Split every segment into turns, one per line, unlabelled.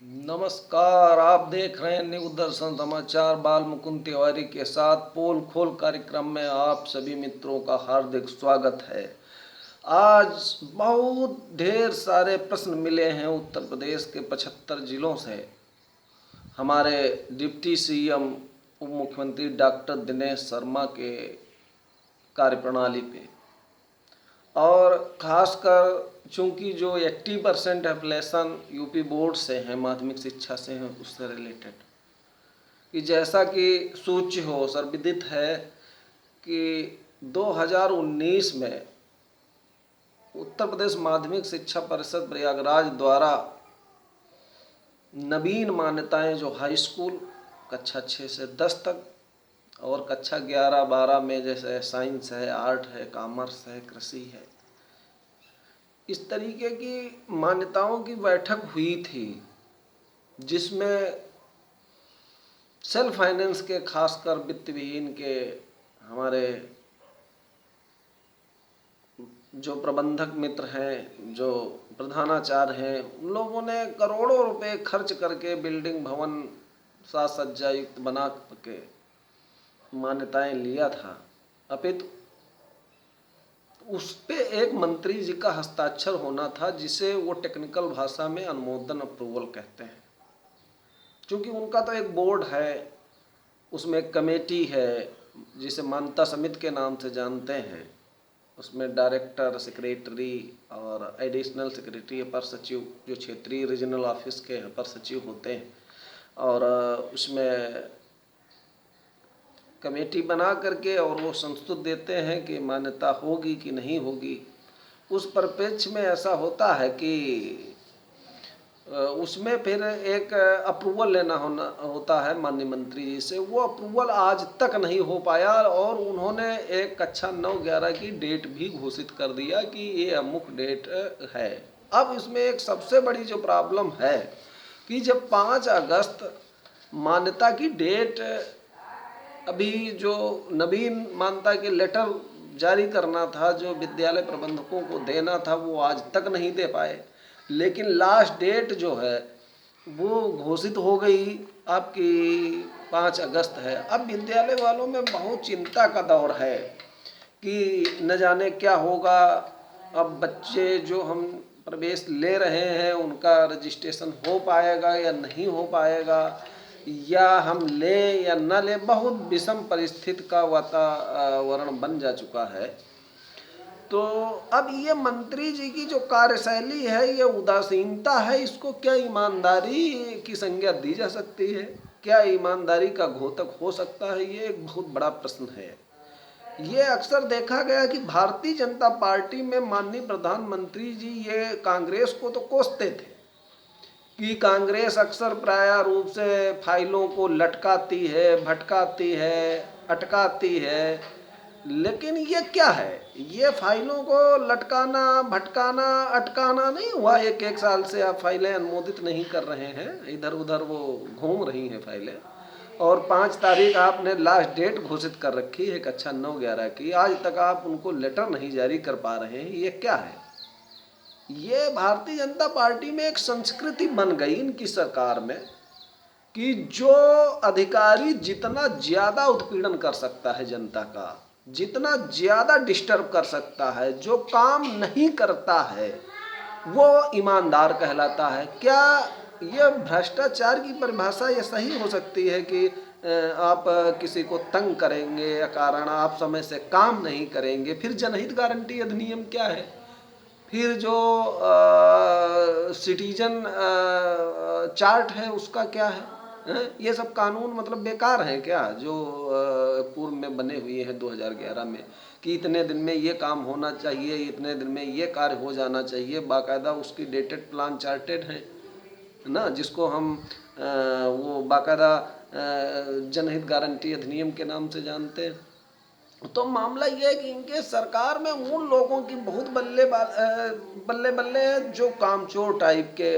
नमस्कार। आप देख रहे हैं न्यू दर्शन समाचार। बाल मुकुंद तिवारी के साथ पोल खोल कार्यक्रम में आप सभी मित्रों का हार्दिक स्वागत है। आज बहुत ढेर सारे प्रश्न मिले हैं उत्तर प्रदेश के 75 जिलों से हमारे डिप्टी सीएम उप मुख्यमंत्री डॉक्टर दिनेश शर्मा के कार्यप्रणाली पे, और खासकर चूंकि जो 80% एप्लीकेशन यूपी बोर्ड से हैं, माध्यमिक शिक्षा से हैं, उससे रिलेटेड कि जैसा कि सूच्य हो सर्वविदित है कि 2019 में उत्तर प्रदेश माध्यमिक शिक्षा परिषद प्रयागराज द्वारा नवीन मान्यताएं जो हाई स्कूल कक्षा 6 से 10 तक और कक्षा 11-12 में जैसे साइंस है, आर्ट है, कॉमर्स है, कृषि है, इस तरीके की मान्यताओं की बैठक हुई थी, जिसमें सेल्फ फाइनेंस के खासकर वित्त विहीन के हमारे जो प्रबंधक मित्र हैं, जो प्रधानाचार्य हैं, उन लोगों ने करोड़ों रुपए खर्च करके बिल्डिंग भवन साज सज्जा युक्त बना के मान्यताएं लिया था। अपितु उस पे एक मंत्री जी का हस्ताक्षर होना था, जिसे वो टेक्निकल भाषा में अनुमोदन अप्रूवल कहते हैं। क्योंकि उनका तो एक बोर्ड है, उसमें एक कमेटी है जिसे मान्यता समिति के नाम से जानते हैं। उसमें डायरेक्टर, सेक्रेटरी और एडिशनल सेक्रेटरी, अपर सचिव जो क्षेत्रीय रीजनल ऑफिस के अपर सचिव होते हैं, और उसमें कमेटी बना करके और वो संस्तुत देते हैं कि मान्यता होगी कि नहीं होगी। उस परिप्रेक्ष्य में ऐसा होता है कि उसमें फिर एक अप्रूवल लेना होता है माननीय मंत्री जी से। वो अप्रूवल आज तक नहीं हो पाया, और उन्होंने एक कक्षा 9-11 की डेट भी घोषित कर दिया कि ये अमुक डेट है। अब इसमें एक सबसे बड़ी जो प्रॉब्लम है कि जब 5 अगस्त मान्यता की डेट, अभी जो नवीन मान्यता के लेटर जारी करना था, जो विद्यालय प्रबंधकों को देना था, वो आज तक नहीं दे पाए। लेकिन लास्ट डेट जो है वो घोषित हो गई, आपकी 5 अगस्त है। अब विद्यालय वालों में बहुत चिंता का दौर है कि न जाने क्या होगा। अब बच्चे जो हम प्रवेश ले रहे हैं, उनका रजिस्ट्रेशन हो पाएगा या नहीं हो पाएगा, या हम लें या न लें, बहुत विषम परिस्थिति का वातावरण बन जा चुका है। तो अब ये मंत्री जी की जो कार्यशैली है, ये उदासीनता है, इसको क्या ईमानदारी की संज्ञा दी जा सकती है? क्या ईमानदारी का घोतक हो सकता है? ये एक बहुत बड़ा प्रश्न है। ये अक्सर देखा गया कि भारतीय जनता पार्टी में माननीय प्रधानमंत्री जी ये कांग्रेस को तो कोसते थे कि कांग्रेस अक्सर प्राय रूप से फाइलों को लटकाती है, भटकाती है, अटकाती है। लेकिन ये क्या है? ये फाइलों को लटकाना, भटकाना, अटकाना नहीं हुआ। एक साल से आप फाइलें अनुमोदित नहीं कर रहे हैं, इधर उधर वो घूम रही हैं फाइलें, और 5 तारीख आपने लास्ट डेट घोषित कर रखी है कक्षा 9-11 की, आज तक आप उनको लेटर नहीं जारी कर पा रहे हैं। ये क्या है? ये भारतीय जनता पार्टी में एक संस्कृति बन गई इनकी सरकार में कि जो अधिकारी जितना ज़्यादा उत्पीड़न कर सकता है जनता का, जितना ज़्यादा डिस्टर्ब कर सकता है, जो काम नहीं करता है, वो ईमानदार कहलाता है। क्या ये भ्रष्टाचार की परिभाषा ये सही हो सकती है कि आप किसी को तंग करेंगे या कारण, आप समय से काम नहीं करेंगे? फिर जनहित गारंटी अधिनियम क्या है? फिर जो सिटीजन चार्ट है उसका क्या है? ये सब कानून मतलब बेकार हैं क्या, जो पूर्व में बने हुए हैं 2011 में, कि इतने दिन में ये काम होना चाहिए, इतने दिन में ये कार्य हो जाना चाहिए, बाकायदा उसकी डेटेड प्लान चार्टेड हैं ना, जिसको हम वो बाकायदा जनहित गारंटी अधिनियम के नाम से जानते हैं। तो मामला ये है कि इनके सरकार में उन लोगों की बहुत बल्ले बल्ले है जो कामचोर टाइप के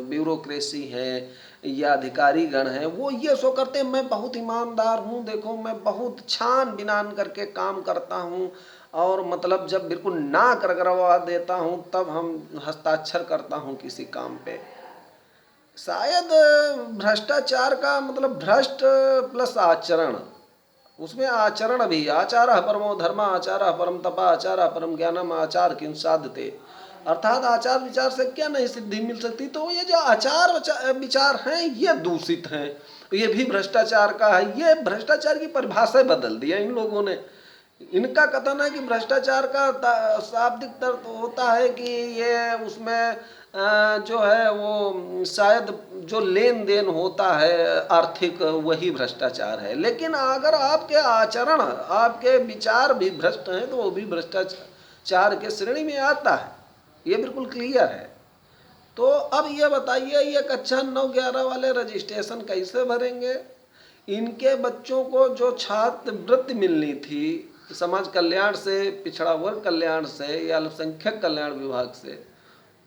ब्यूरोक्रेसी हैं या अधिकारी गण हैं। वो ये सो करते हैं, मैं बहुत ईमानदार हूँ, देखो मैं बहुत छान बिनान करके काम करता हूँ, और मतलब जब बिल्कुल ना करवा देता हूँ तब हम हस्ताक्षर करता हूँ किसी काम पे। शायद भ्रष्टाचार का मतलब भ्रष्ट प्लस आचरण, उसमें आचरण भी, आचारः परमो धर्म आचारः परम तपा आचारः परम ज्ञानम आचार किं साधते, अर्थात आचार विचार से क्या नहीं सिद्धि मिल सकती। तो ये जो आचार विचार हैं ये दूषित हैं, ये भी भ्रष्टाचार का है। ये भ्रष्टाचार की परिभाषा बदल दिया इन लोगों ने। इनका कथन है कि भ्रष्टाचार का शाब्दिक अर्थ होता है कि ये उसमें जो है वो शायद जो लेन देन होता है आर्थिक, वही भ्रष्टाचार है। लेकिन अगर आपके आचरण, आपके विचार भी भ्रष्ट हैं तो वो भी भ्रष्टाचार के श्रेणी में आता है, ये बिल्कुल क्लियर है। तो अब ये बताइए, ये कक्षा 9-11 वाले रजिस्ट्रेशन कैसे भरेंगे? इनके बच्चों को जो छात्रवृत्ति मिलनी थी समाज कल्याण से, पिछड़ा वर्ग कल्याण से या अल्पसंख्यक कल्याण विभाग से,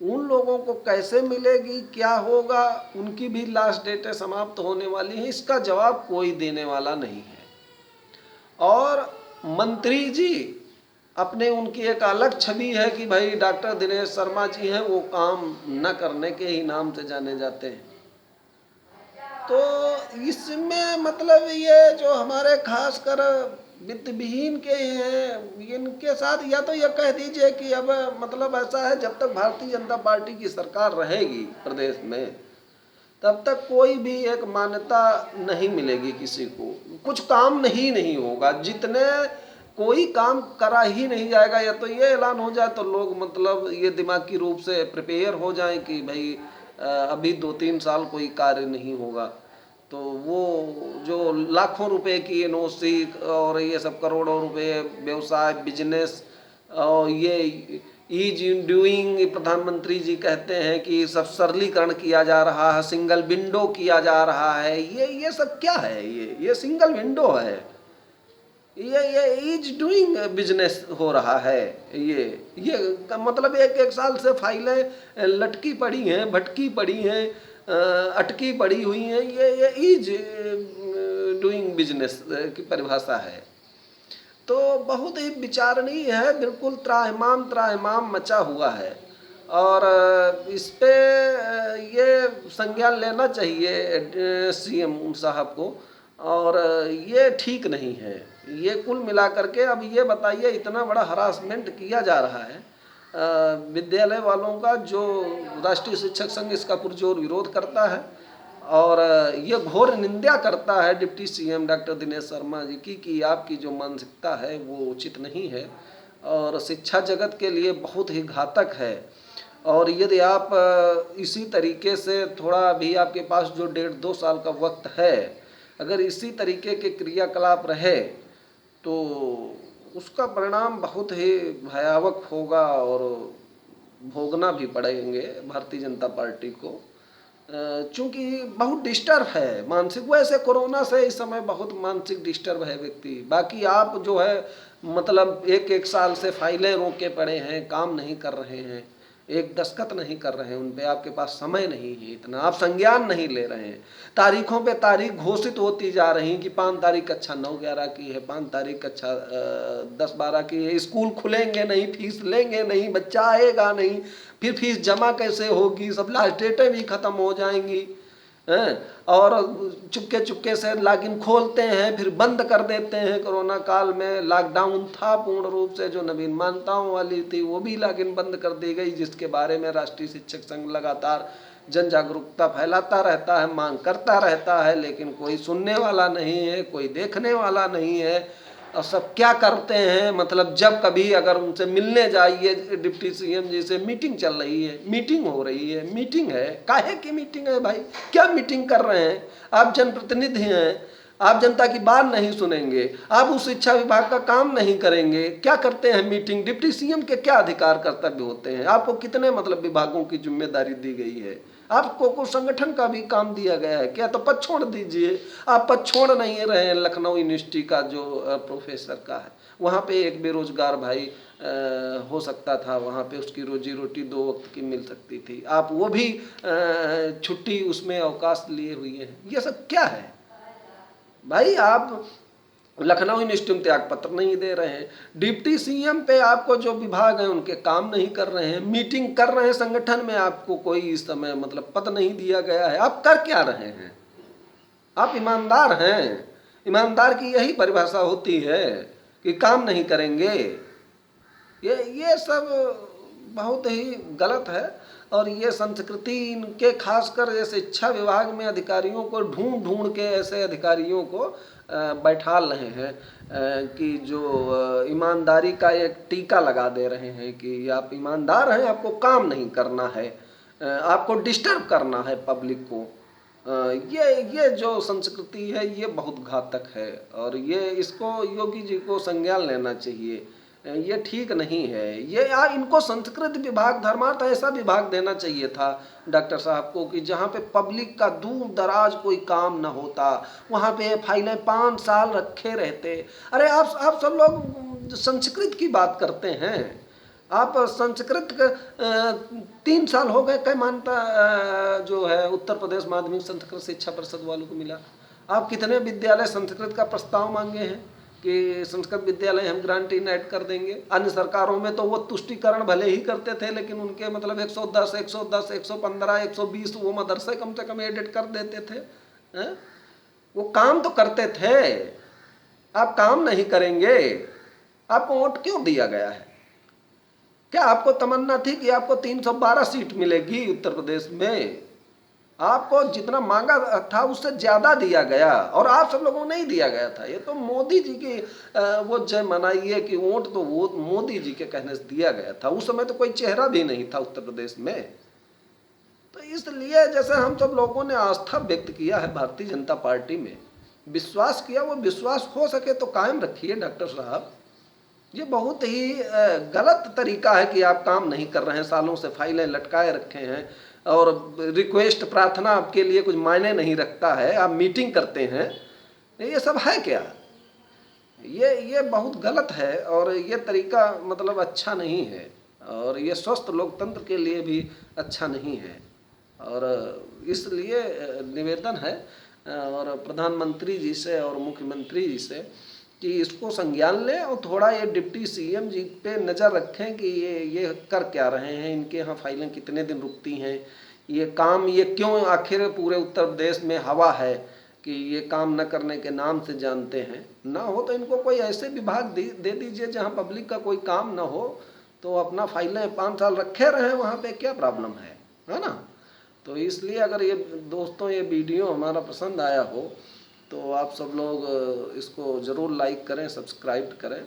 उन लोगों को कैसे मिलेगी, क्या होगा? उनकी भी लास्ट डेटें समाप्त होने वाली हैं, इसका जवाब कोई देने वाला नहीं है। और मंत्री जी अपने, उनकी एक अलग छवि है कि भाई डॉक्टर दिनेश शर्मा जी हैं, वो काम न करने के ही नाम से जाने जाते हैं। तो इसमें मतलब ये जो हमारे खासकर वित्त विहीन के हैं, इनके साथ या तो ये कह दीजिए कि अब मतलब ऐसा है, जब तक भारतीय जनता पार्टी की सरकार रहेगी प्रदेश में तब तक कोई भी एक मान्यता नहीं मिलेगी किसी को, कुछ काम नहीं होगा, जितने कोई काम करा ही नहीं जाएगा। या तो ये ऐलान हो जाए तो लोग मतलब ये दिमागी रूप से प्रिपेयर हो जाएं कि भाई अभी 2-3 साल कोई कार्य नहीं होगा, तो वो जो लाखों रुपए की एनओसी और ये सब करोड़ों रुपए व्यवसाय बिजनेस और ये ईज इन डूइंग, प्रधानमंत्री जी कहते हैं कि सब सरलीकरण किया जा रहा है, सिंगल विंडो किया जा रहा है, ये सब क्या है? ये सिंगल विंडो है, ये ईज डूइंग बिजनेस हो रहा है। ये मतलब एक साल से फाइलें लटकी पड़ी हैं, भटकी पड़ी हैं, अटकी पड़ी हुई हैं, ये ईज डूइंग बिजनेस की परिभाषा है। तो बहुत ही विचारणीय है, बिल्कुल त्राहिमाम मचा हुआ है। और इस पे ये संज्ञान लेना चाहिए सीएम साहब को, और ये ठीक नहीं है। ये कुल मिला करके अब ये बताइए, इतना बड़ा हरासमेंट किया जा रहा है विद्यालय वालों का, जो राष्ट्रीय शिक्षक संघ इसका पुरजोर विरोध करता है और ये घोर निंदा करता है deputy CM doctor Dinesh Sharma ji की कि आपकी जो मानसिकता है वो उचित नहीं है और शिक्षा जगत के लिए बहुत ही घातक है। और यदि आप इसी तरीके से थोड़ा भी, आपके पास जो 1.5-2 साल का वक्त है, अगर इसी तरीके के क्रियाकलाप रहे तो उसका परिणाम बहुत ही भयावह होगा और भोगना भी पड़ेंगे भारतीय जनता पार्टी को। चूँकि बहुत डिस्टर्ब है मानसिक, वैसे कोरोना से इस समय बहुत मानसिक डिस्टर्ब है व्यक्ति। बाकी आप जो है मतलब एक साल से फाइलें रोके पड़े हैं, काम नहीं कर रहे हैं, एक दस्तखत नहीं कर रहे हैं उन पे, आपके पास समय नहीं है इतना, आप संज्ञान नहीं ले रहे हैं। तारीखों पे तारीख घोषित होती जा रही कि 5 तारीख कक्षा 9-11 की है, 5 तारीख कक्षा 10-12 की है, स्कूल खुलेंगे नहीं, फीस लेंगे नहीं, बच्चा आएगा नहीं, फिर फीस जमा कैसे होगी, सब लास्ट डेटें भी ख़त्म हो जाएंगी हैं, और चुपके से लॉगिन खोलते हैं फिर बंद कर देते हैं। कोरोना काल में लॉकडाउन था पूर्ण रूप से, जो नवीन मान्यताओं वाली थी वो भी लॉगिन बंद कर दी गई, जिसके बारे में राष्ट्रीय शिक्षक संघ लगातार जन जागरूकता फैलाता रहता है, मांग करता रहता है, लेकिन कोई सुनने वाला नहीं है, कोई देखने वाला नहीं है। और सब क्या करते हैं, मतलब जब कभी अगर उनसे मिलने जाइए डिप्टी सीएम जी से, मीटिंग चल रही है, मीटिंग हो रही है, मीटिंग है, काहे की मीटिंग है भाई? क्या मीटिंग कर रहे हैं? आप जनप्रतिनिधि हैं, आप जनता की बात नहीं सुनेंगे, आप उस शिक्षा विभाग का काम नहीं करेंगे, क्या करते हैं मीटिंग? डिप्टी सीएम के क्या अधिकार कर्तव्य होते हैं? आपको कितने मतलब विभागों की जिम्मेदारी दी गई है? आपको को संगठन का भी काम दिया गया है क्या? तो पद छोड़ दीजिए। आप पद छोड़ नहीं रहे हैं। लखनऊ यूनिवर्सिटी का जो प्रोफेसर का है, वहाँ पे एक बेरोजगार भाई हो सकता था, वहाँ पे उसकी रोजी रोटी 2 वक्त की मिल सकती थी, आप वो भी छुट्टी उसमें अवकाश लिए हुए हैं। ये सब क्या है भाई? आप लखनऊ यूनिवर्सिटी त्याग पत्र नहीं दे रहे हैं। डिप्टी सीएम पे आपको जो विभाग हैं उनके काम नहीं कर रहे हैं, मीटिंग कर रहे हैं संगठन में, आपको कोई इस समय मतलब पद नहीं दिया गया है। आप कर क्या रहे हैं? आप ईमानदार हैं? ईमानदार की यही परिभाषा होती है कि काम नहीं करेंगे। ये सब बहुत ही गलत है। और ये संस्कृति इनके खासकर ये शिक्षा विभाग में अधिकारियों को ढूंढ ढूंढ के ऐसे अधिकारियों को बैठा रहे हैं कि जो ईमानदारी का एक टीका लगा दे रहे हैं कि आप ईमानदार हैं, आपको काम नहीं करना है, आपको डिस्टर्ब करना है पब्लिक को। ये जो संस्कृति है ये बहुत घातक है और ये इसको योगी जी को संज्ञान लेना चाहिए। ये ठीक नहीं है। ये इनको संस्कृत विभाग, धर्मार्थ ऐसा विभाग देना चाहिए था डॉक्टर साहब को कि जहाँ पे पब्लिक का दूर दराज कोई काम न होता, वहाँ पे फाइलें 5 साल रखे रहते। अरे आप सब लोग संस्कृत की बात करते हैं, आप संस्कृत 3 साल हो गए कई मान्यता जो है उत्तर प्रदेश माध्यमिक संस्कृत शिक्षा परिषद वालों को मिला। आप कितने विद्यालय संस्कृत का प्रस्ताव मांगे हैं कि संस्कृत विद्यालय हम ग्रांटीन ऐड कर देंगे? अन्य सरकारों में तो वो तुष्टिकरण भले ही करते थे, लेकिन उनके मतलब 110, 110, 115, 120 वो मदरसे कम से कम एडिट कर देते थे। वो काम तो करते थे। आप काम नहीं करेंगे, आपको वोट क्यों दिया गया है? क्या आपको तमन्ना थी कि आपको 312 सीट मिलेगी उत्तर प्रदेश में? आपको जितना मांगा था उससे ज्यादा दिया गया और आप सब लोगों को नहीं दिया गया था। ये तो मोदी जी की वो जय मनाइए कि वोट तो वो मोदी जी के कहने से दिया गया था। उस समय तो कोई चेहरा भी नहीं था उत्तर प्रदेश में। तो इसलिए जैसे हम सब लोगों ने आस्था व्यक्त किया है भारतीय जनता पार्टी में, विश्वास किया, वो विश्वास हो सके तो कायम रखिए डॉक्टर साहब। ये बहुत ही गलत तरीका है कि आप काम नहीं कर रहे हैं, सालों से फाइलें लटकाए रखे हैं और रिक्वेस्ट प्रार्थना आपके लिए कुछ मायने नहीं रखता है, आप मीटिंग करते हैं। ये सब है क्या? ये बहुत गलत है और ये तरीका मतलब अच्छा नहीं है और ये स्वस्थ लोकतंत्र के लिए भी अच्छा नहीं है। और इसलिए निवेदन है और प्रधानमंत्री जी से और मुख्यमंत्री जी से कि इसको संज्ञान लें और थोड़ा ये डिप्टी सीएम जी पे नज़र रखें कि ये कर क्या रहे हैं, इनके यहाँ फाइलें कितने दिन रुकती हैं, ये काम ये क्यों आखिर पूरे उत्तर प्रदेश में हवा है कि ये काम न करने के नाम से जानते हैं। ना हो तो इनको कोई ऐसे विभाग दे दीजिए जहाँ पब्लिक का कोई काम ना हो, तो अपना फाइलें 5 साल रखे रहें, वहाँ पे क्या प्रॉब्लम है ना? तो इसलिए अगर ये दोस्तों ये वीडियो हमारा पसंद आया हो तो आप सब लोग इसको ज़रूर लाइक करें, सब्सक्राइब करें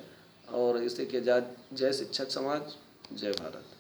और इसे के जय शिक्षक समाज, जय भारत।